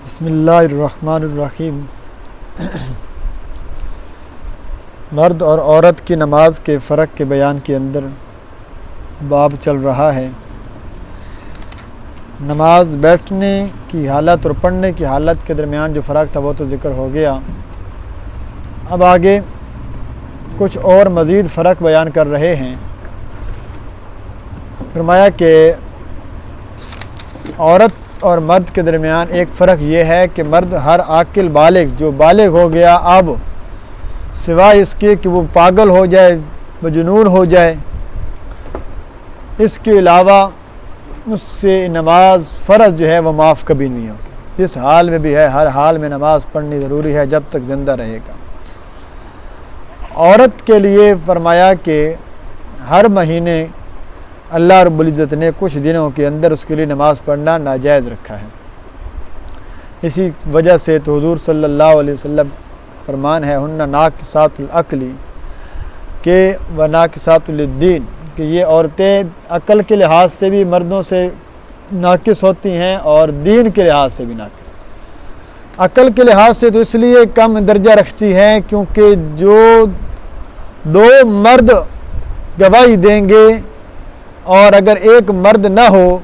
بسم اللہ الرحمن الرحیم۔ مرد اور عورت کی نماز کے فرق کے بیان کے اندر باب چل رہا ہے۔ نماز بیٹھنے کی حالت اور پڑھنے کی حالت کے درمیان جو فرق تھا وہ تو ذکر ہو گیا۔ اب آگے کچھ اور مزید فرق بیان کر رہے ہیں۔ فرمایا کہ عورت اور مرد کے درمیان ایک فرق یہ ہے کہ مرد ہر عاقل بالغ جو بالغ ہو گیا، اب سوائے اس کے کہ وہ پاگل ہو جائے، مجنون ہو جائے، اس کے علاوہ اس سے نماز فرض جو ہے وہ معاف کبھی نہیں ہوگی۔ جس حال میں بھی ہے ہر حال میں نماز پڑھنی ضروری ہے جب تک زندہ رہے گا۔ عورت کے لیے فرمایا کہ ہر مہینے اللہ رب العزت نے کچھ دنوں کے اندر اس کے لیے نماز پڑھنا ناجائز رکھا ہے۔ اسی وجہ سے تو حضور صلی اللہ علیہ وسلم فرمان ہے ہن ناقصات العقل کہ و ناقصات الدین، کہ یہ عورتیں عقل کے لحاظ سے بھی مردوں سے ناقص ہوتی ہیں اور دین کے لحاظ سے بھی ناقص۔ عقل کے لحاظ سے تو اس لیے کم درجہ رکھتی ہیں کیونکہ جو دو مرد گواہی دیں گے اور اگر ایک مرد نہ ہو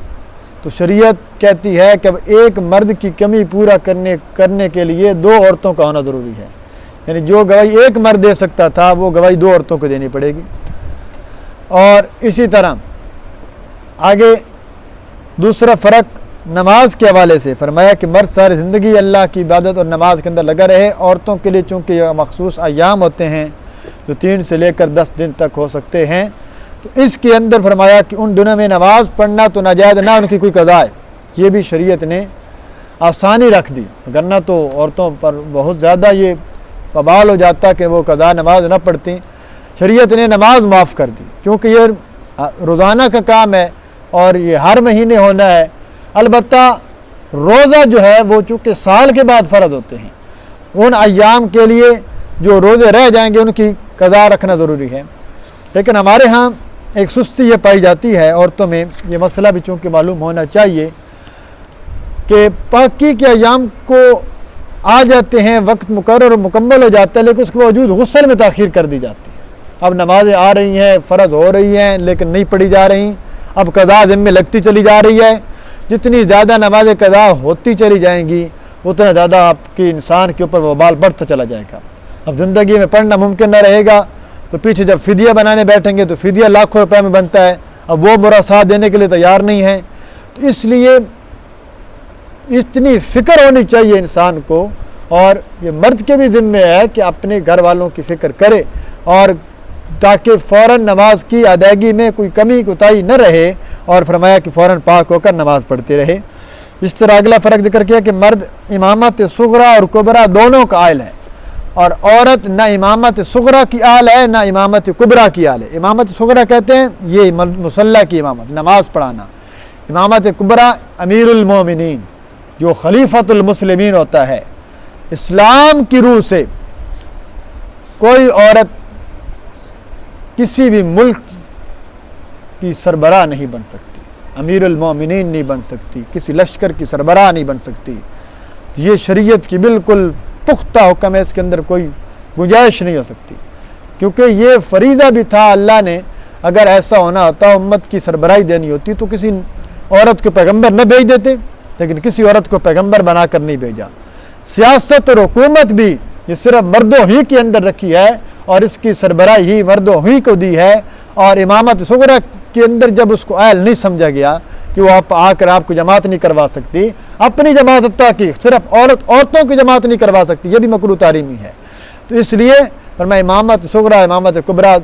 تو شریعت کہتی ہے کہ اب ایک مرد کی کمی پورا کرنے کے لیے دو عورتوں کا ہونا ضروری ہے، یعنی جو گواہی ایک مرد دے سکتا تھا وہ گواہی دو عورتوں کو دینی پڑے گی۔ اور اسی طرح آگے دوسرا فرق نماز کے حوالے سے فرمایا کہ مرد ساری زندگی اللہ کی عبادت اور نماز کے اندر لگا رہے۔ عورتوں کے لیے چونکہ یہ مخصوص ایام ہوتے ہیں جو 3 سے لے کر 10 دن تک ہو سکتے ہیں، تو اس کے اندر فرمایا کہ ان دنوں میں نماز پڑھنا تو ناجائز نہ ان کی کوئی قضا ہے۔ یہ بھی شریعت نے آسانی رکھ دی، ورنہ تو عورتوں پر بہت زیادہ یہ پابال ہو جاتا کہ وہ قضا نماز نہ پڑھتی۔ شریعت نے نماز معاف کر دی کیونکہ یہ روزانہ کا کام ہے اور یہ ہر مہینے ہونا ہے۔ البتہ روزہ جو ہے وہ چونکہ سال کے بعد فرض ہوتے ہیں، ان ایام کے لیے جو روزے رہ جائیں گے ان کی قضا رکھنا ضروری ہے۔ لیکن ہمارے ہاں ایک سستی یہ پائی جاتی ہے عورتوں میں، یہ مسئلہ بھی چونکہ معلوم ہونا چاہیے کہ پاکی کے ایام کو آ جاتے ہیں، وقت مقرر اور مکمل ہو جاتا ہے، لیکن اس کے باوجود غسل میں تاخیر کر دی جاتی ہے۔ اب نمازیں آ رہی ہیں، فرض ہو رہی ہیں لیکن نہیں پڑھی جا رہی، اب قضا ذمہ لگتی چلی جا رہی ہے۔ جتنی زیادہ نمازیں قضا ہوتی چلی جائیں گی اتنا زیادہ آپ کی انسان کے اوپر وبال بڑھتا چلا جائے گا۔ اب زندگی میں پڑھنا ممکن نہ رہے گا تو پیچھے جب فدیہ بنانے بیٹھیں گے تو فدیہ لاکھوں روپے میں بنتا ہے، اب وہ مراسات دینے کے لیے تیار نہیں ہے۔ تو اس لیے اتنی فکر ہونی چاہیے انسان کو، اور یہ مرد کے بھی ذمہ ہے کہ اپنے گھر والوں کی فکر کرے اور تاکہ فوراً نماز کی ادائیگی میں کوئی کمی کوتاہی نہ رہے، اور فرمایا کہ فوراً پاک ہو کر نماز پڑھتے رہے۔ اس طرح اگلا فرق ذکر کیا کہ مرد امامت صغریٰ اور کبریٰ دونوں کا عائل ہے، اور عورت نہ امامت صغریٰ کی آل ہے نہ امامت کبریٰ کی آل ہے۔ امامت صغریٰ کہتے ہیں یہ مصلی کی امامت، نماز پڑھانا۔ امامت کبریٰ امیر المومنین جو خلیفۃ المسلمین ہوتا ہے۔ اسلام کی روح سے کوئی عورت کسی بھی ملک کی سربراہ نہیں بن سکتی، امیر المومنین نہیں بن سکتی، کسی لشکر کی سربراہ نہیں بن سکتی۔ یہ شریعت کی بالکل پختہ حکم ہے، اس کے اندر کوئی گنجائش نہیں ہو سکتی، کیونکہ یہ فریضہ بھی تھا اللہ نے۔ اگر ایسا ہونا ہوتا امت کی سربراہی دینی ہوتی تو کسی عورت کو پیغمبر نہ بھیج دیتے، لیکن کسی عورت کو پیغمبر بنا کر نہیں بھیجا۔ سیاست اور حکومت بھی یہ صرف مردوں ہی کے اندر رکھی ہے اور اس کی سربراہی ہی مردوں ہی کو دی ہے، اور امامت صغریٰ کے اندر جب اس کو اہل نہیں سمجھا گیا کہ وہ آ کر آپ کو جماعت نہیں کروا سکتی، اپنی جماعت حتیٰ کی صرف عورتوں کی جماعت نہیں کروا سکتی، یہ بھی مکروہ تحریمی ہے۔ تو اس لیے فرمایا امامت صغریٰ امامت کبریٰ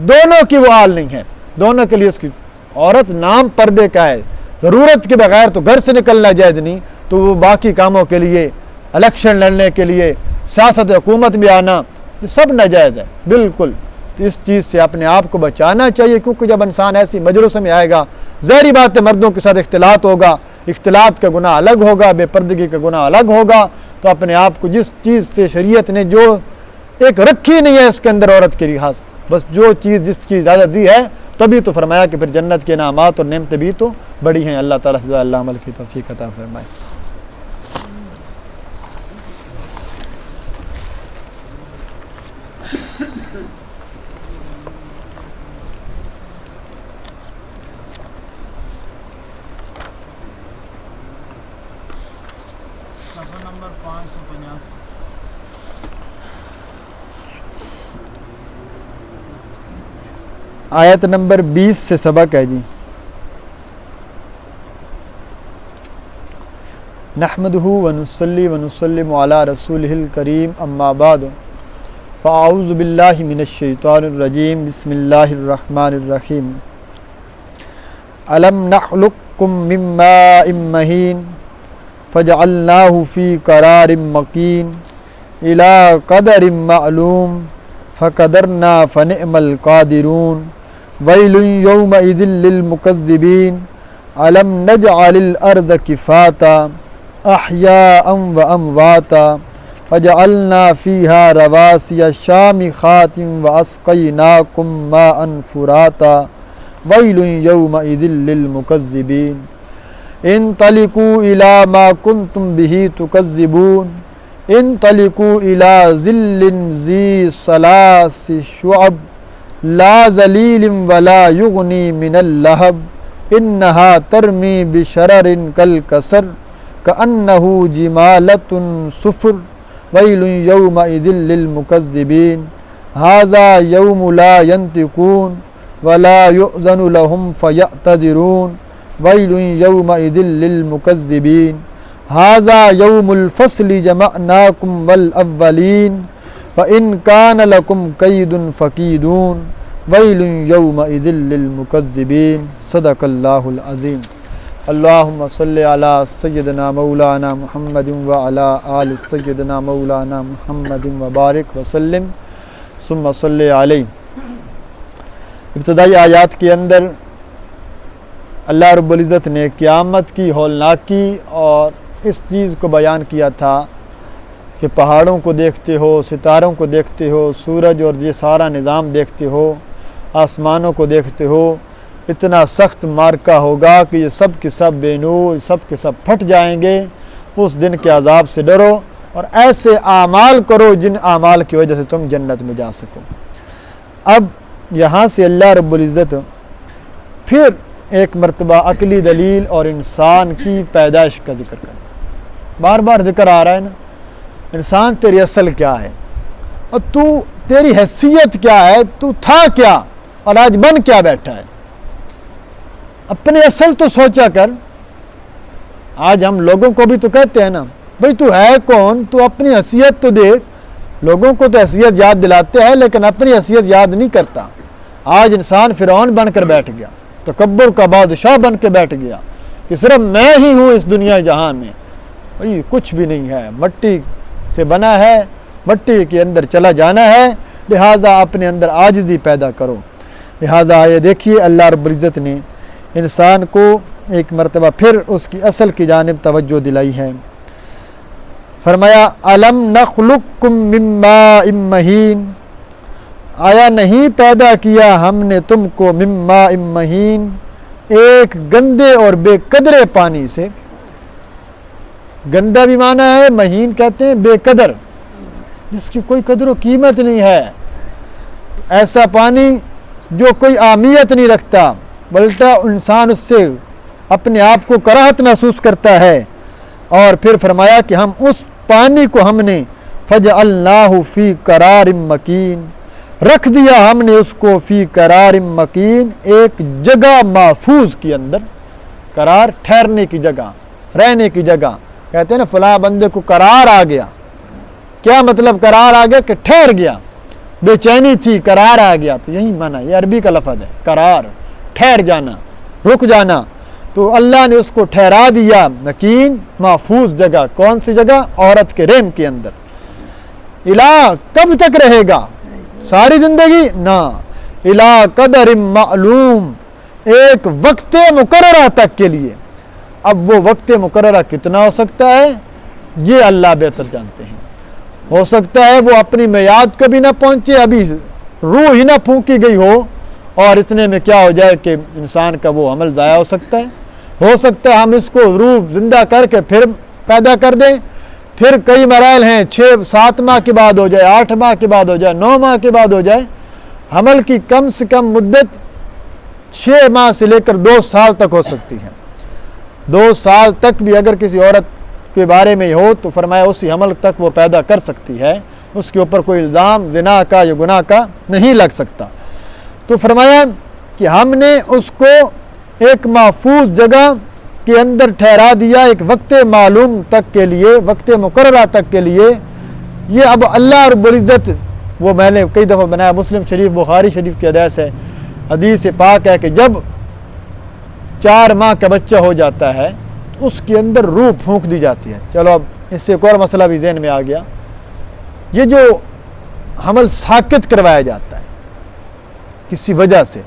دونوں کی وہ آل نہیں ہے، دونوں کے لیے اس کی عورت نام پردے کا ہے، ضرورت کے بغیر تو گھر سے نکلنا جائز نہیں، تو وہ باقی کاموں کے لیے الیکشن لڑنے کے لیے سیاست حکومت میں آنا یہ سب ناجائز ہے بالکل۔ تو اس چیز سے اپنے آپ کو بچانا چاہیے، کیونکہ جب انسان ایسی مجلسوں میں آئے گا ظاہری بات ہے مردوں کے ساتھ اختلاط ہوگا، اختلاط کا گناہ الگ ہوگا، بے پردگی کا گناہ الگ ہوگا۔ تو اپنے آپ کو جس چیز سے شریعت نے جو ایک رکھی نہیں ہے اس کے اندر عورت کے لحاظ، بس جو چیز جس کی اجازت دی ہے تبھی تو فرمایا کہ پھر جنت کے انعامات اور نعمتیں بھی تو بڑی ہیں۔ اللہ تعالیٰ سے اللہ عمل کی توفیق عطا فرمائے۔ صفحہ نمبر 585. آیت نمبر 20 سے سبق ہے جی. نحمدہ ونصلی ونسلم علی رسولہ الکریم اما بعد فاعوذ باللہ من الشیطان الرجیم بسم اللہ الرحمن الرحیم. الم نخلقکم من ماء مہین فجعلناہ فی قرار مکین الی قدر معلوم فقدرنا فنعم القادرون. ویل یومئذ للمکذبین. الم نجعل الارض کفاتا احیاء و امواتا وجعلنا فیہا رواسی شامخات واسقیناکم ماء فراتا. ویل یومئذ للمکذبین. انطلقوا الی ما کنتم بہ تکذبون. انطلقوا الی ظل ذی ثلاث شعب لا ذلیل ولا یغنی من اللہب انہا ترمی بشرر کالقصر کأنہ جمالۃ صفر. ویل یومئذ للمکذبین. ھذا یوم لا ینطقون ولا یؤذن لهم فیعتذرون. ویل یومئذ للمکذبین. ھذا یوم الفصل جمعناکم والاولین فإن کان لکم کید فکیدون. ویل یومئذ للمکذبین. صدق اللہ العظیم. اللہم صلی علی سیدنا مولانا محمد وعلی آل سیدنا مولانا محمد وبارک وسلم ثم صلی علیہ. ابتدائی آیات کے اندر اللہ رب العزت نے قیامت کی ہولناکی اور اس چیز کو بیان کیا تھا کہ پہاڑوں کو دیکھتے ہو، ستاروں کو دیکھتے ہو، سورج اور یہ سارا نظام دیکھتے ہو، آسمانوں کو دیکھتے ہو، اتنا سخت مارکہ ہوگا کہ یہ سب کے سب بے نور، سب کے سب پھٹ جائیں گے. اس دن کے عذاب سے ڈرو اور ایسے اعمال کرو جن اعمال کی وجہ سے تم جنت میں جا سکو. اب یہاں سے اللہ رب العزت پھر ایک مرتبہ عقلی دلیل اور انسان کی پیدائش کا ذکر کر. بار بار ذکر آ رہا ہے نا، انسان تیری اصل کیا ہے اور تو تیری حیثیت کیا ہے، تو تھا کیا اور آج بن کیا بیٹھا ہے. اپنی اصل تو سوچا کر. آج ہم لوگوں کو بھی تو کہتے ہیں نا بھئی تو ہے کون، تو اپنی حیثیت تو دیکھ. لوگوں کو تو حیثیت یاد دلاتے ہیں لیکن اپنی حیثیت یاد نہیں کرتا. آج انسان فرعون بن کر بیٹھ گیا، تکبر کا بادشاہ بن کے بیٹھ گیا کہ صرف میں ہی ہوں اس دنیا جہان میں. بھئی کچھ بھی نہیں ہے، مٹی سے بنا ہے، مٹی کے اندر چلا جانا ہے. لہٰذا اپنے اندر عاجزی پیدا کرو. لہٰذا یہ دیکھیے اللہ رب العزت نے انسان کو ایک مرتبہ پھر اس کی اصل کی جانب توجہ دلائی ہے. فرمایا الم نخلقکم من ماء مہین. آیا نہیں پیدا کیا ہم نے تم کو من ماء مہین، ایک گندے اور بے قدرے پانی سے. گندا بھی معنی ہے، مہین کہتے ہیں بے قدر، جس کی کوئی قدر و قیمت نہیں ہے. ایسا پانی جو کوئی اہمیت نہیں رکھتا، بلکہ انسان اس سے اپنے آپ کو کراہت محسوس کرتا ہے. اور پھر فرمایا کہ ہم اس پانی کو ہم نے فجعلناہ فی قرار مکین، رکھ دیا ہم نے اس کو فی قرار مکین، ایک جگہ محفوظ کے اندر. قرار ٹھہرنے کی جگہ، رہنے کی جگہ. کہتے ہیں نا فلاں بندے کو قرار آ گیا. کیا مطلب قرار آ گیا؟ کہ ٹھہر گیا، بے چینی تھی قرار آ گیا. تو یہی معنی، یہ عربی کا لفظ ہے قرار، ٹھہر جانا، رک جانا. تو اللہ نے اس کو ٹھہرا دیا مکین، محفوظ جگہ. کون سی جگہ؟ عورت کے رحم کے اندر. الہ کب تک رہے گا؟ ساری زندگی؟ نہ. الہ قدر معلوم، ایک وقت مقررہ تک کے لیے. اب وہ وقت مقررہ کتنا ہو سکتا ہے یہ اللہ بہتر جانتے ہیں. ہو سکتا ہے وہ اپنی میعاد کبھی نہ پہنچے، ابھی روح ہی نہ پھونکی گئی ہو اور اتنے میں کیا ہو جائے کہ انسان کا وہ عمل ضائع ہو سکتا ہے. ہو سکتا ہے ہم اس کو روح زندہ کر کے پھر پیدا کر دیں. پھر کئی مراحل ہیں، 6-7 ماہ کے بعد ہو جائے، 8 ماہ کے بعد ہو جائے، 9 ماہ کے بعد ہو جائے. حمل کی کم سے کم مدت 6 ماہ سے لے کر 2 سال تک ہو سکتی ہے. 2 سال تک بھی اگر کسی عورت کے بارے میں ہو تو فرمایا اسی عمل تک وہ پیدا کر سکتی ہے، اس کے اوپر کوئی الزام زنا کا یا گناہ کا نہیں لگ سکتا۔ تو فرمایا کہ ہم نے اس کو ایک محفوظ جگہ کے اندر ٹھہرا دیا، ایک وقت معلوم تک کے لیے، وقت مقررہ تک کے لیے۔ یہ اب اللہ رب العزت، وہ میں نے کئی دفعہ بنایا، مسلم شریف بخاری شریف کی حدیث ہے، حدیث پاک ہے کہ جب 4 ماہ کا بچہ ہو جاتا ہے اس کے اندر روح پھونک دی جاتی ہے۔ چلو اب اس سے ایک اور مسئلہ بھی ذہن میں آ گیا، یہ جو حمل ساکت کروایا جاتا ہے کسی وجہ سے،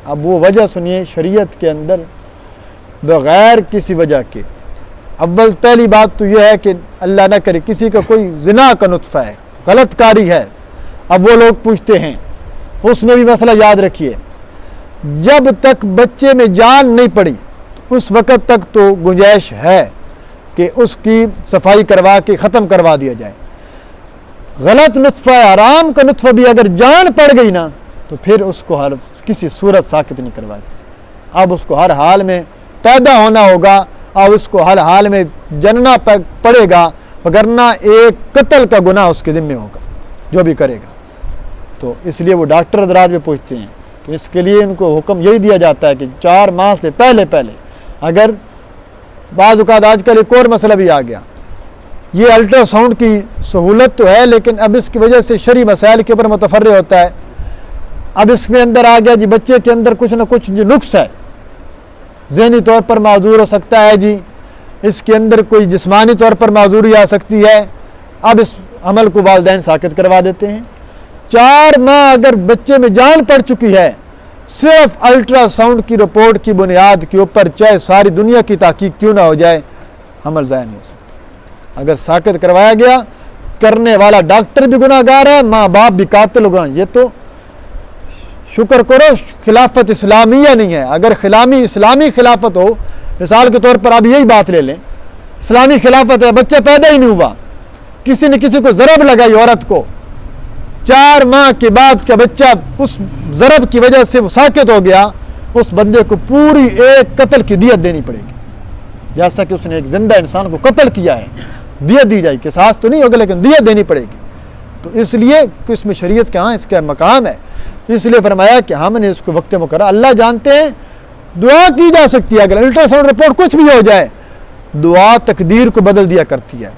اب وہ وجہ سنیے شریعت کے اندر بغیر کسی وجہ کے۔ اول پہلی بات تو یہ ہے کہ اللہ نہ کرے کسی کا کوئی زنا کا نطفہ ہے، غلط کاری ہے، اب وہ لوگ پوچھتے ہیں، اس میں بھی مسئلہ یاد رکھیے، جب تک بچے میں جان نہیں پڑی اس وقت تک تو گنجائش ہے کہ اس کی صفائی کروا کے ختم کروا دیا جائے۔ غلط نطفہ، حرام کا نطفہ بھی اگر جان پڑ گئی نا تو پھر اس کو کسی صورت ساکت نہیں کروا جائے۔ اب اس کو ہر حال میں پیدا ہونا ہوگا اور اس کو ہر حال میں جننا پڑے گا، وگرنہ ایک قتل کا گناہ اس کے ذمہ ہوگا جو بھی کرے گا۔ تو اس لیے وہ ڈاکٹر حضرات بھی پوچھتے ہیں، تو اس کے لیے ان کو حکم یہی دیا جاتا ہے کہ 4 ماہ سے پہلے اگر بعض اوقات آج کل ایک اور مسئلہ بھی آ گیا، یہ الٹرا ساؤنڈ کی سہولت تو ہے لیکن اب اس کی وجہ سے شرعی مسائل کے اوپر متفرع ہوتا ہے۔ اب اس میں اندر آ گیا جی بچے کے اندر کچھ نہ کچھ جو نقص ہے، ذہنی طور پر معذور ہو سکتا ہے، جی اس کے اندر کوئی جسمانی طور پر معذوری آ سکتی ہے، اب اس عمل کو والدین ساکت کروا دیتے ہیں۔ 4 ماہ اگر بچے میں جان پڑ چکی ہے، صرف الٹرا ساؤنڈ کی رپورٹ کی بنیاد کے اوپر چاہے ساری دنیا کی تحقیق کیوں نہ ہو جائے، عمل ضائع نہیں ہو سکتا۔ اگر ساکت کروایا گیا، کرنے والا ڈاکٹر بھی گناہ گار ہے، ماں باپ بھی قاتل گناہ۔ یہ تو شکر کرو خلافت اسلامیہ نہیں ہے۔ اگر اسلامی خلافت ہو، مثال کے طور پر آپ یہی بات لے لیں، اسلامی خلافت ہے، بچہ پیدا ہی نہیں ہوا، کسی نے کسی کو ضرب لگائی عورت کو، 4 ماہ کے بعد کا بچہ اس ضرب کی وجہ سے وہ ساکت ہو گیا، اس بندے کو پوری ایک قتل کی دیت دینی پڑے گی، جیسا کہ اس نے ایک زندہ انسان کو قتل کیا ہے، دیت دی جائے، قصاص تو نہیں ہوگا لیکن دیت دینی پڑے گی۔ تو اس لیے کہ اس میں شریعت کہاں اس کا مقام ہے، اس لیے فرمایا کہ ہم نے اس کو وقت مقررہ، اللہ جانتے ہیں دعا کی جا سکتی ہے، اگر الٹرا ساؤنڈ رپورٹ کچھ بھی ہو جائے، دعا تقدیر کو بدل دیا کرتی ہے۔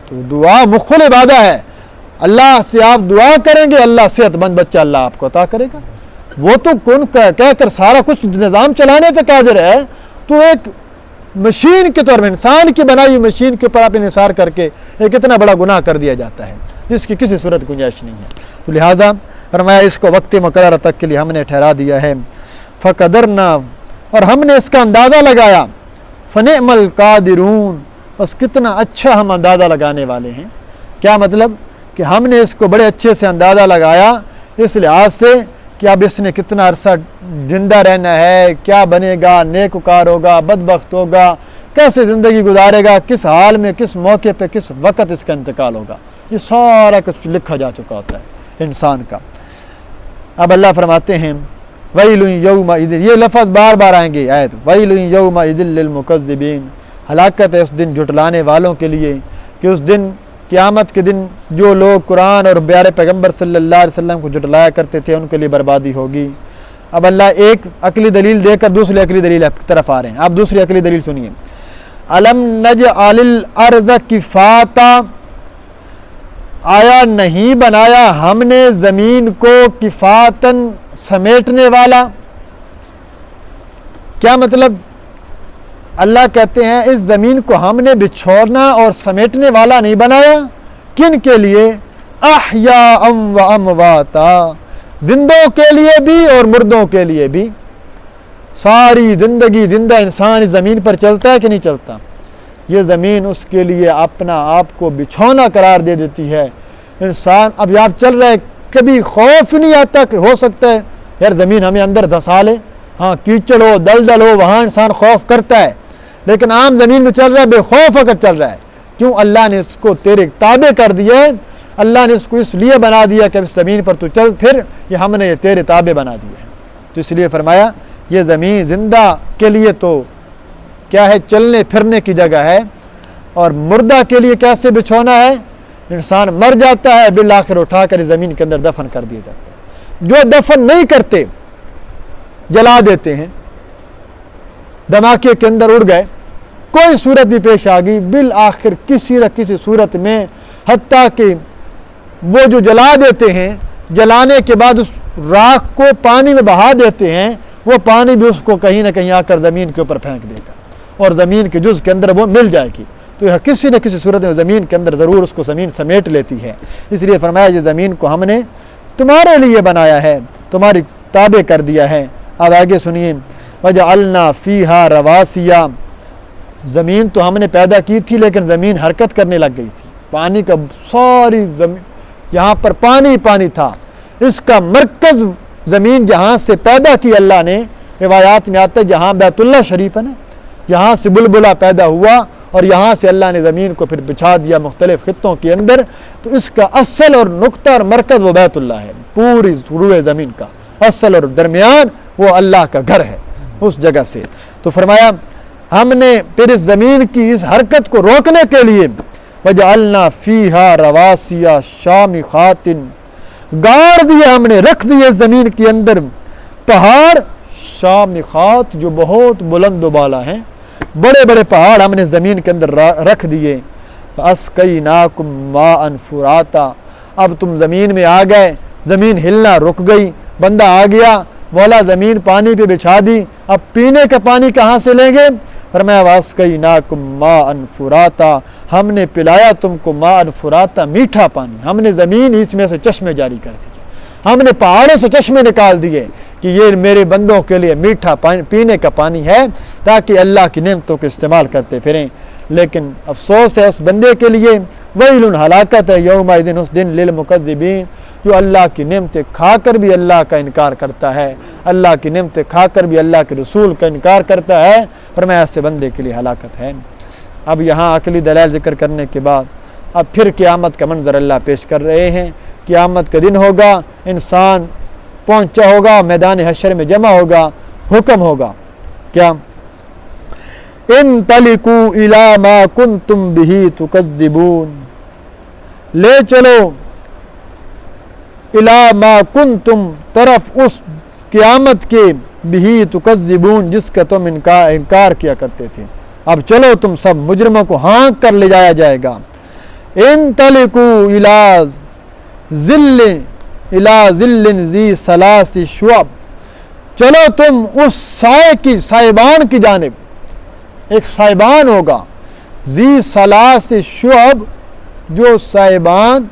تو دعا مخل عبادہ ہے، اللہ سے آپ دعا کریں گے، اللہ صحت مند بچہ اللہ آپ کو عطا کرے گا۔ وہ تو کن کہہ کر سارا کچھ نظام چلانے پہ قادر ہے، تو ایک مشین کے طور پر، انسان کی بنائی ہوئی مشین کے اوپر آپ انحصار کر کے ایک اتنا بڑا گناہ کر دیا جاتا ہے جس کی کسی صورت گنجائش نہیں ہے۔ تو لہٰذا فرمایا اس کو وقت مقررہ تک کے لیے ہم نے ٹھہرا دیا ہے۔ فقدرنا، اور ہم نے اس کا اندازہ لگایا، فنعم القادرون، بس کتنا اچھا ہم اندازہ لگانے والے ہیں۔ کیا مطلب کہ ہم نے اس کو بڑے اچھے سے اندازہ لگایا، اس لحاظ سے کہ اب اس نے کتنا عرصہ زندہ رہنا ہے، کیا بنے گا، نیکوکار ہوگا، بدبخت ہوگا، کیسے زندگی گزارے گا، کس حال میں، کس موقع پہ، کس وقت اس کا انتقال ہوگا، یہ سارا کچھ لکھا جا چکا ہوتا ہے انسان کا۔ اب اللہ فرماتے ہیں وَيْلٌ يَوْمَئِذٍ، یہ لفظ بار بار آئیں گے آیت، وَيْلٌ يَوْمَئِذٍ لِّلْمُكَذِّبِينَ، ہلاکت ہے اس دن جھٹلانے والوں کے لیے، کہ اس دن قیامت کے دن جو لوگ قرآن اور پیارے پیغمبر صلی اللہ علیہ وسلم کو جھٹلایا کرتے تھے ان کے لیے بربادی ہوگی۔ اب اللہ ایک عقلی دلیل دے کر دوسری عقلی دلیل کی طرف آ رہے ہیں۔ آپ دوسری عقلی دلیل سنیے، أَلَمْ نَجْعَلِ الْأَرْضَ كِفَاتًا، آیا نہیں بنایا ہم نے زمین کو کفاتن، سمیٹنے والا۔ کیا مطلب؟ اللہ کہتے ہیں اس زمین کو ہم نے بچھوڑنا اور سمیٹنے والا نہیں بنایا، کن کے لیے؟ احیاء و امواتا، زندوں کے لیے بھی اور مردوں کے لیے بھی۔ ساری زندگی زندہ انسان اس زمین پر چلتا ہے کہ نہیں چلتا؟ یہ زمین اس کے لیے اپنا آپ کو بچھونا قرار دے دیتی ہے۔ انسان اب یہاں چل رہا ہے، کبھی خوف نہیں آتا کہ ہو سکتا ہے یار زمین ہمیں اندر دھسا لے، ہاں کیچڑ ہو، دلدل ہو، وہاں انسان خوف کرتا ہے، لیکن عام زمین میں چل رہا ہے بے خوف ہو کر چل رہا ہے۔ کیوں؟ اللہ نے اس کو تیرے تابع کر دیا ہے، اللہ نے اس کو اس لیے بنا دیا کہ اس زمین پر تو چل، پھر یہ ہم نے یہ تیرے تابع بنا دیا ہے۔ تو اس لیے فرمایا یہ زمین زندہ کے لیے تو کیا ہے؟ چلنے پھرنے کی جگہ ہے، اور مردہ کے لیے کیسے بچھونا ہے؟ انسان مر جاتا ہے، بالآخر اٹھا کر زمین کے اندر دفن کر دیا جاتا ہے۔ جو دفن نہیں کرتے جلا دیتے ہیں، دھماکے کے اندر اڑ گئے، کوئی صورت بھی پیش آ گئی، بالآخر کسی نہ کسی صورت میں، حتیٰ کہ وہ جو جلا دیتے ہیں، جلانے کے بعد اس راکھ کو پانی میں بہا دیتے ہیں، وہ پانی بھی اس کو کہیں نہ کہیں آ کر زمین کے اوپر پھینک دے گا اور زمین کے جز کے اندر وہ مل جائے گی۔ تو یہ کسی نہ کسی صورت میں زمین کے اندر ضرور اس کو زمین سمیٹ لیتی ہے۔ اس لیے فرمایا یہ زمین کو ہم نے تمہارے لیے بنایا ہے، تمہاری تابع کر دیا ہے۔ اب آگے سنیے، وَجَعَلْنَا فِيهَا رَوَاسِيَ، زمین تو ہم نے پیدا کی تھی لیکن زمین حرکت کرنے لگ گئی تھی، پانی کا ساری زمین، یہاں پر پانی پانی تھا، اس کا مرکز زمین جہاں سے پیدا کی اللہ نے، روایات میں آتا ہے جہاں بیت اللہ شریف ہے نا، یہاں سے بلبلہ پیدا ہوا اور یہاں سے اللہ نے زمین کو پھر بچھا دیا مختلف خطوں کے اندر، تو اس کا اصل اور نقطہ اور مرکز وہ بیت اللہ ہے، پوری روئے زمین کا اصل اور درمیان وہ اللہ کا گھر ہے اس جگہ سے۔ تو فرمایا ہم نے پھر اس زمین کی اس حرکت کو روکنے کے لیے وَجَعَلْنَا فِيهَا رَوَاسِيَ شَامِخَاتٍ، گاڑ دیے ہم نے، رکھ دیے زمین کے اندر پہاڑ شامخات جو بہت بلند و بالا ہیں، بڑے بڑے پہاڑ ہم نے زمین کے اندر رکھ دیے۔ فَأَسْقَيْنَاكُمْ مَاءً فُرَاتًا، اب تم زمین میں آ گئے، زمین ہلنا رک گئی، بندہ آ گیا، مولا زمین پانی پہ بچھا دی، اب پینے کا پانی کہاں سے لیں گے؟ فرمایا وَأَسْقَيْنَاكُمْ مَاءً فُرَاتًا، ہم نے پلایا تم کو ماءً فُرَاتًا، میٹھا پانی، ہم نے زمین اس میں سے چشمے جاری کر دیے، ہم نے پہاڑوں سے چشمے نکال دیے کہ یہ میرے بندوں کے لیے میٹھا پانی پینے کا پانی ہے، تاکہ اللہ کی نعمتوں کو استعمال کرتے پھریں۔ لیکن افسوس ہے اس بندے کے لیے، ویل، ہلاکت ہے یومئذ، اس دن، للمکذبین، جو اللہ کی نعمتیں کھا کر بھی اللہ کا انکار کرتا ہے، اللہ کی نعمتیں کھا کر بھی اللہ کے رسول کا انکار کرتا ہے، فرمایا ایسے بندے کے لیے ہلاکت ہے۔ اب یہاں عقلی دلائل ذکر کرنے کے بعد اب پھر قیامت کا منظر اللہ پیش کر رہے ہیں۔ قیامت کا دن ہوگا، انسان پہنچا ہوگا، میدان حشر میں جمع ہوگا، حکم ہوگا کیا؟ انطلقوا الی ما کنتم بہ تکذبون، لے چلو الی ما کنتم، طرف اس قیامت کے بہ تکذبون جس کا تم انکار کیا کرتے تھے، اب چلو تم سب مجرموں کو ہانک کر لے جایا جائے گا۔ انطلقوا الی ظل ذی ثلاث شعب، چلو تم اس سائبان کی جانب، ایک سائبان ہوگا، ذی ثلاث شعب، جو سائبان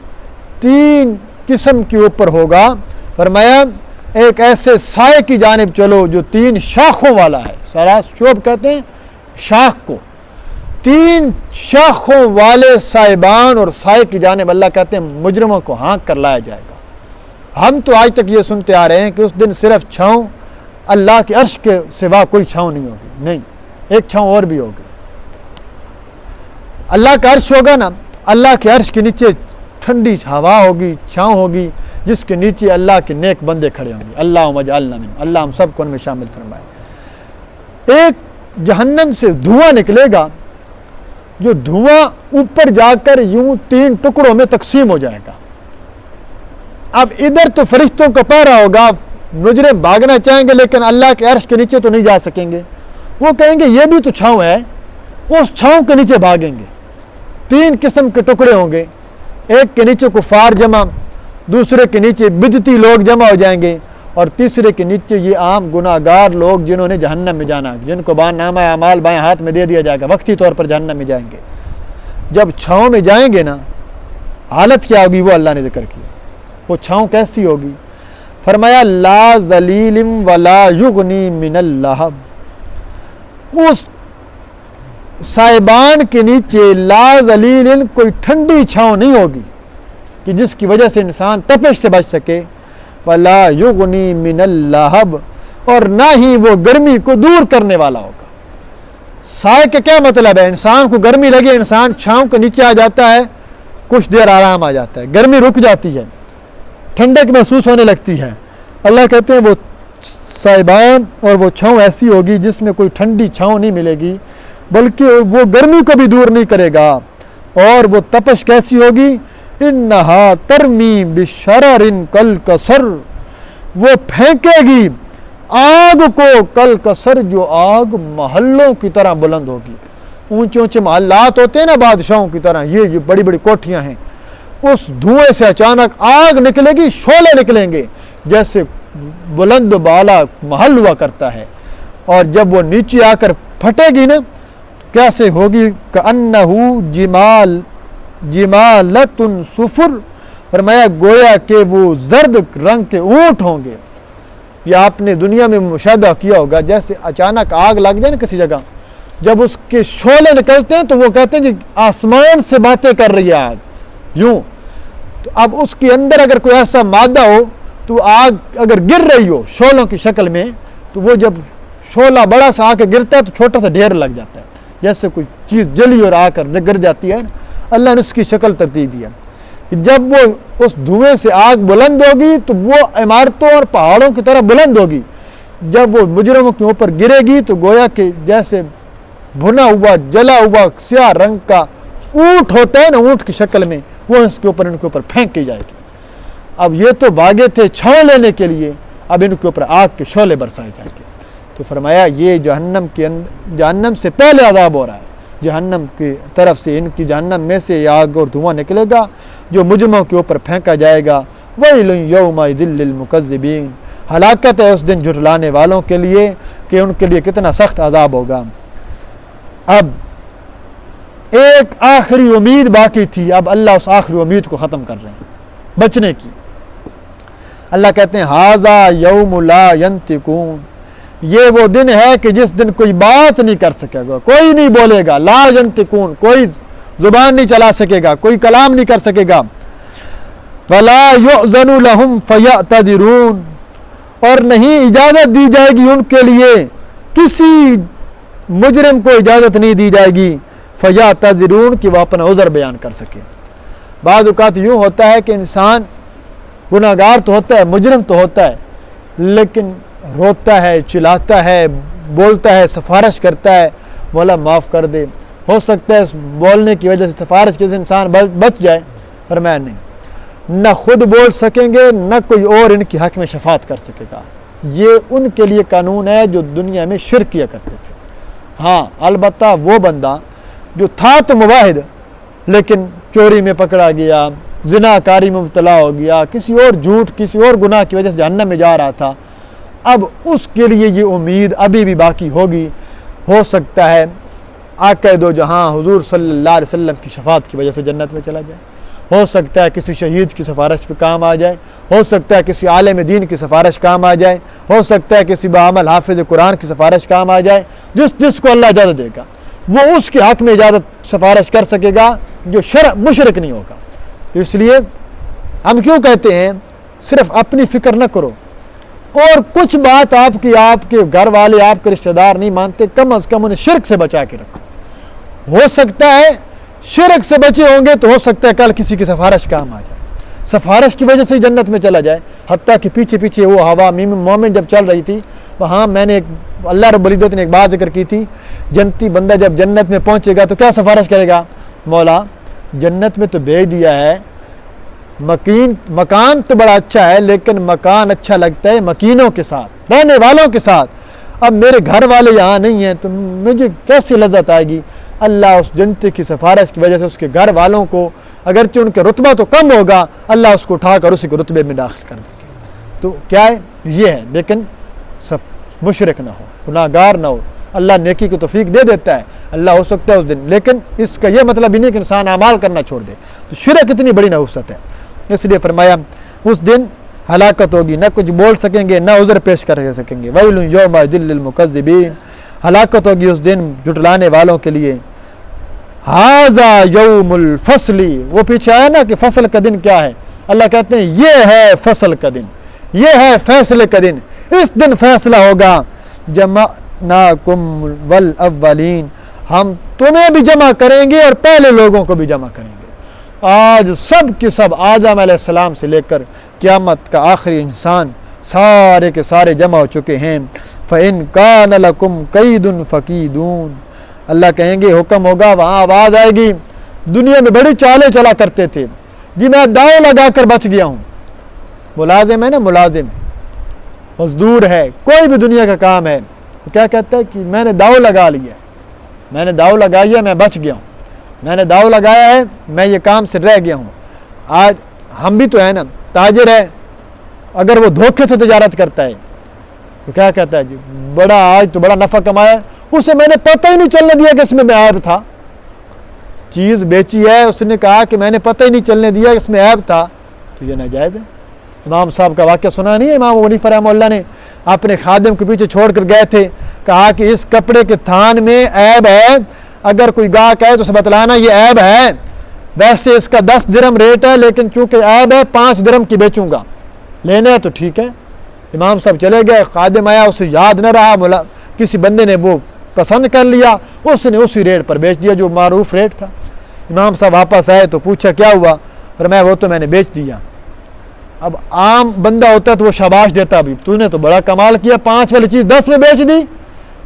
3 قسم کے اوپر ہوگا، فرمایا ایک ایسے سائے کی جانب چلو جو 3 شاخوں والا ہے، ثلاث شعب کہتے ہیں شاخ کو، 3 شاخوں والے سائبان اور سائے کی جانب اللہ کہتے ہیں مجرموں کو ہانک کر لایا جائے گا۔ ہم تو آج تک یہ سنتے آ رہے ہیں کہ اس دن صرف چھاؤں اللہ کے عرش کے سوا کوئی چھاؤں نہیں ہوگی، نہیں، ایک چھاؤں اور بھی ہوگی۔ اللہ کا عرش ہوگا نا، اللہ کے عرش کے نیچے ٹھنڈی ہوا ہوگی، چھاؤں ہوگی، جس کے نیچے اللہ کے نیک بندے کھڑے ہوں گے۔ اللہم اجعلنا منہم، اللہ ہم سب کو ان میں شامل فرمائے۔ ایک جہنم سے دھواں نکلے گا، جو دھواں اوپر جا کر یوں 3 ٹکڑوں میں تقسیم ہو جائے گا۔ اب ادھر تو فرشتوں کا پہرا ہوگا، مجرم بھاگنا چاہیں گے لیکن اللہ کے عرش کے نیچے تو نہیں جا سکیں گے، وہ کہیں گے یہ بھی تو چھاؤں ہے، اس چھاؤں کے نیچے بھاگیں گے۔ 3 قسم کے ٹکڑے ہوں گے، ایک کے نیچے کفار جمع، دوسرے کے نیچے بدعتی لوگ جمع ہو جائیں گے، اور تیسرے کے نیچے یہ عام گناہگار لوگ جنہوں نے جہنم میں جانا، جن کو نامہ اعمال بائیں ہاتھ میں دے دیا جائے گا، وقتی طور پر جہنم میں جائیں گے۔ جب چھاؤں میں جائیں گے نا، حالت کیا ہوگی وہ اللہ نے ذکر کیا، وہ چھاؤں کیسی ہوگی؟ فرمایا لا ذلیل ولا یغنی من اللہب، اس سائبان کے نیچے لا ذلیل، کوئی ٹھنڈی چھاؤں نہیں ہوگی کہ جس کی وجہ سے انسان تپش سے بچ سکے، ولا یغنی من اللہب، اور نہ ہی وہ گرمی کو دور کرنے والا ہوگا۔ سائے کا کیا مطلب ہے؟ انسان کو گرمی لگے، انسان چھاؤں کے نیچے آ جاتا ہے، کچھ دیر آرام آ جاتا ہے، گرمی رک جاتی ہے، ٹھنڈک محسوس ہونے لگتی ہے۔ اللہ کہتے ہیں وہ سائبان اور وہ چھاؤں ایسی ہوگی جس میں کوئی ٹھنڈی چھاؤں نہیں ملے گی، بلکہ وہ گرمی کو بھی دور نہیں کرے گا. اور وہ تپش کیسی ہوگی؟ انہا ترمی بشرر کالقصر، وہ پھینکے گی آگ کو کالقصر، جو آگ محلوں کی طرح بلند ہوگی. اونچے اونچے محلات ہوتے ہیں نا بادشاہوں کی طرح، یہ بڑی بڑی کوٹھیاں ہیں، اس دھوئیں سے اچانک آگ نکلے گی، شعلے نکلیں گے جیسے بلند بالا محل ہوا کرتا ہے. اور جب وہ نیچے آ کر پھٹے گی نا کیسے ہوگی؟ کأنہ جمالۃ صفر، فرمایا گویا کہ وہ زرد رنگ کے اونٹ ہوں گے. یہ آپ نے دنیا میں مشاہدہ کیا ہوگا، جیسے اچانک آگ لگ جائے نا کسی جگہ، جب اس کے شعلے نکلتے ہیں تو وہ کہتے ہیں جی آسمان سے باتیں کر رہی ہے آگ، یوں. تو اب اس کے اندر اگر کوئی ایسا مادہ ہو تو آگ اگر گر رہی ہو شعلوں کی شکل میں، تو وہ جب شعلہ بڑا سا آ کے گرتا ہے تو چھوٹا سا ڈھیر لگ جاتا ہے، جیسے کوئی چیز جلی اور آ کر گر جاتی ہے. اللہ نے اس کی شکل تبدیل دی ہے. جب وہ اس دھوئیں سے آگ بلند ہوگی تو وہ عمارتوں اور پہاڑوں کی طرح بلند ہوگی. جب وہ مجرموں کے اوپر گرے گی تو گویا کہ جیسے بھنا ہوا جلا ہوا سیاہ رنگ کا اونٹ ہوتا ہے نا، اونٹ کی شکل میں، وہ ان کے اوپر پھینک کی جائے گی. اب یہ تو بھاگے تھے چھاؤں لینے کے لیے، اب ان کے اوپر آگ کے شعلے برسائے جائیں گے. تو فرمایا یہ جہنم سے پہلے عذاب ہو رہا ہے. جہنم کی طرف سے، ان کی جہنم میں سے آگ اور دھواں نکلے گا جو مجرموں کے اوپر پھینکا جائے گا. وَيْلٌ يَوْمَئِذٍ لِّلْمُكَذِّبِينَ، ہلاکت ہے اس دن جھٹلانے والوں کے لیے کہ ان کے لیے کتنا سخت عذاب ہوگا. اب ایک آخری امید باقی تھی، اب اللہ اس آخری امید کو ختم کر رہے ہیں بچنے کی. اللہ کہتے ہیں هَذَا يَوْمُ لَا يَنْطِقُونَ، یہ وہ دن ہے کہ جس دن کوئی بات نہیں کر سکے گا، کوئی نہیں بولے گا. لا ينطقون، کوئی زبان نہیں چلا سکے گا، کوئی کلام نہیں کر سکے گا. وَلَا يُؤْذَنُ لَهُمْ فَيَعْتَذِرُونَ، اور نہیں اجازت دی جائے گی ان کے لیے، کسی مجرم کو اجازت نہیں دی جائے گی فَيَعْتَذِرُونَ کہ وہ اپنا عذر بیان کر سکے. بعض اوقات یوں ہوتا ہے کہ انسان گناہ گار تو ہوتا ہے، مجرم تو ہوتا ہے، لیکن روتا ہے، چلاتا ہے، بولتا ہے، سفارش کرتا ہے، مولا معاف کر دے. ہو سکتا ہے اس بولنے کی وجہ سے سفارش کے انسان بچ جائے. فرمایا نہیں، نہ خود بول سکیں گے نہ کوئی اور ان کی حق میں شفاعت کر سکے گا. یہ ان کے لیے قانون ہے جو دنیا میں شرک کیا کرتے تھے. ہاں البتہ وہ بندہ جو تھا تو موحد لیکن چوری میں پکڑا گیا، زنا کاری میں مبتلا ہو گیا، کسی اور جھوٹ کسی اور گناہ کی وجہ سے جہنم میں جا رہا تھا، اب اس کے لیے یہ امید ابھی بھی باقی ہوگی. ہو سکتا ہے آقا دو جہاں حضور صلی اللہ علیہ وسلم کی شفاعت کی وجہ سے جنت میں چلا جائے. ہو سکتا ہے کسی شہید کی سفارش پہ کام آ جائے. ہو سکتا ہے کسی عالم دین کی سفارش کام آ جائے. ہو سکتا ہے کسی بعمل حافظ قرآن کی سفارش کام آ جائے. جس کو اللہ اجازت دے گا وہ اس کے حق میں اجازت سفارش کر سکے گا جو مشرک نہیں ہوگا. تو اس لیے ہم کیوں کہتے ہیں صرف اپنی فکر نہ کرو، اور کچھ بات آپ کے گھر والے آپ کے رشتہ دار نہیں مانتے، کم از کم انہیں شرک سے بچا کے رکھو. ہو سکتا ہے شرک سے بچے ہوں گے تو ہو سکتا ہے کل کسی کی سفارش کام آ جائے، سفارش کی وجہ سے ہی جنت میں چلا جائے. حتیٰ کہ پیچھے وہ ہوا مومن جب چل رہی تھی وہاں میں نے اللہ رب العزت نے ایک بات ذکر کی تھی، جنتی بندہ جب جنت میں پہنچے گا تو کیا سفارش کرے گا؟ مولا جنت میں تو بھیج دیا ہے، مکان تو بڑا اچھا ہے لیکن مکان اچھا لگتا ہے مکینوں کے ساتھ، رہنے والوں کے ساتھ. اب میرے گھر والے یہاں نہیں ہیں تو مجھے کیسی لذت آئے گی؟ اللہ اس جنتی کی سفارش کی وجہ سے اس کے گھر والوں کو، اگرچہ ان کا رتبہ تو کم ہوگا، اللہ اس کو اٹھا کر اسی کے رتبے میں داخل کر دیں گے. تو کیا ہے یہ ہے، لیکن مشرک نہ ہو، گناہ گار نہ ہو. اللہ نیکی کو توفیق دے دیتا ہے، اللہ ہو سکتا ہے اس دن، لیکن اس کا یہ مطلب ہی نہیں کہ انسان اعمال کرنا چھوڑ دے. تو شرک اتنی بڑی نحوست ہے، اس لیے فرمایا اس دن ہلاکت ہوگی، نہ کچھ بول سکیں گے نہ عذر پیش کر سکیں گے. ویل یومئذ للمکذبین، ہلاکت ہوگی اس دن جھٹلانے والوں کے لیے. ھذا یوم الفصل، وہ پیچھے آیا نا کہ فصل کا دن کیا ہے، اللہ کہتے ہیں یہ ہے فصل کا دن، یہ ہے فیصلے کا دن. اس دن فیصلہ ہوگا. جمعناکم والاولین، ہم تمہیں بھی جمع کریں گے اور پہلے لوگوں کو بھی جمع کریں گے. آج سب کے سب آدم علیہ السلام سے لے کر قیامت کا آخری انسان سارے کے سارے جمع ہو چکے ہیں. فَإِن كَانَ لَكُمْ كَيْدٌ فَكِيدُونَ، اللہ کہیں گے حکم ہوگا, وہاں آواز آئے گی, دنیا میں بڑی چالیں چلا کرتے تھے جی, میں داؤ لگا کر بچ گیا ہوں. ملازم ہے نا, ملازم مزدور ہے, کوئی بھی دنیا کا کام ہے, وہ کیا کہتا ہے کہ میں نے داؤ لگا لیا, میں نے داؤ لگایا, میں بچ گیا ہوں, میں نے داؤ لگایا ہے, میں یہ کام سے رہ گیا ہوں. آج ہم بھی تو ہیں نا, تاجر ہے, اگر وہ دھوکے سے تجارت کرتا ہے تو کیا کہتا ہے جی بڑا آج تو بڑا نفع کمایا, اسے میں نے پتہ ہی نہیں چلنے دیا کہ اس میں عیب تھا. چیز بیچی ہے, اس نے کہا کہ میں نے پتہ ہی نہیں چلنے دیا کہ اس میں عیب تھا, تو یہ ناجائز ہے. امام صاحب کا واقعہ سنا نہیں ہے, امام ابو حنیفہ رحمہ اللہ نے اپنے خادم کے پیچھے چھوڑ کر گئے تھے, کہا کہ اس کپڑے کے تھان میں عیب ہے, اگر کوئی گاہک ہے تو اسے بتلانا یہ عیب ہے, ویسے اس کا 10 درہم ریٹ ہے لیکن چونکہ عیب ہے 5 درہم کی بیچوں گا, لینا ہے تو ٹھیک ہے. امام صاحب چلے گئے, خادم آیا, اسے یاد نہ رہا, کسی بندے نے وہ پسند کر لیا, اس نے اسی ریٹ پر بیچ دیا جو معروف ریٹ تھا. امام صاحب واپس آئے تو پوچھا کیا ہوا, فرمایا وہ تو میں نے بیچ دیا. اب عام بندہ ہوتا تو وہ شاباش دیتا, بھی تو نے تو بڑا کمال کیا, 5 والی چیز 10 میں بیچ دی.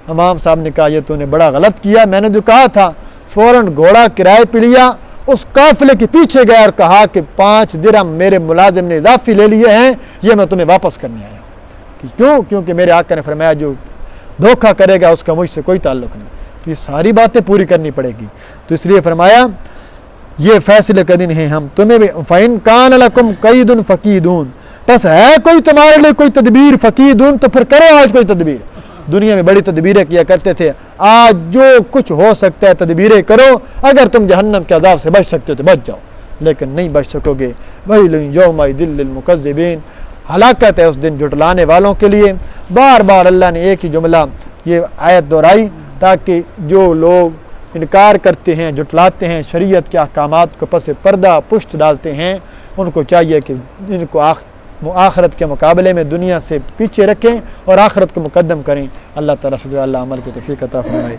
امام صاحب نے کہا یہ تو نے بڑا غلط کیا, میں نے جو کہا تھا. فوراً گھوڑا کرائے پہ لیا, اس قافلے کے پیچھے گیا اور کہا کہ 5 درہم میرے ملازم نے اضافی لے لیے ہیں, یہ میں تمہیں واپس کرنے آیا ہوں. کیوں؟ کیونکہ میرے آقا نے فرمایا جو دھوکہ کرے گا اس کا مجھ سے کوئی تعلق نہیں. تو یہ ساری باتیں پوری کرنی پڑے گی. تو اس لیے فرمایا یہ فیصلے کا دن ہے, ہم تمہیں بھی فَإِن كَانَ لَكُمْ قَيْدٌ فَقِيدٌ, بس ہے کوئی تمہارے لیے کوئی تدبیر, فقیدون, تو پھر کرو آج کوئی تدبیر. دنیا میں بڑی تدبیریں کیا کرتے تھے, آج جو کچھ ہو سکتا ہے تدبیریں کرو, اگر تم جہنم کے عذاب سے بچ سکتے ہو تو بچ جاؤ, لیکن نہیں بچ سکو گے. وَيْلٌ يَوْمَئِذٍ لِّلْمُكَذِّبِينَ, ہلاکت ہے اس دن جھٹلانے والوں کے لیے. بار بار اللہ نے ایک ہی جملہ یہ آیت دہرائی تاکہ جو لوگ انکار کرتے ہیں, جھٹلاتے ہیں, شریعت کے احکامات کو پس پردہ پشت ڈالتے ہیں, ان کو چاہیے کہ ان کو آخرت کے مقابلے میں دنیا سے پیچھے رکھیں اور آخرت کو مقدم کریں. اللہ تعالیٰ سے اللہ عمل کی توفیق عطا فرمائے.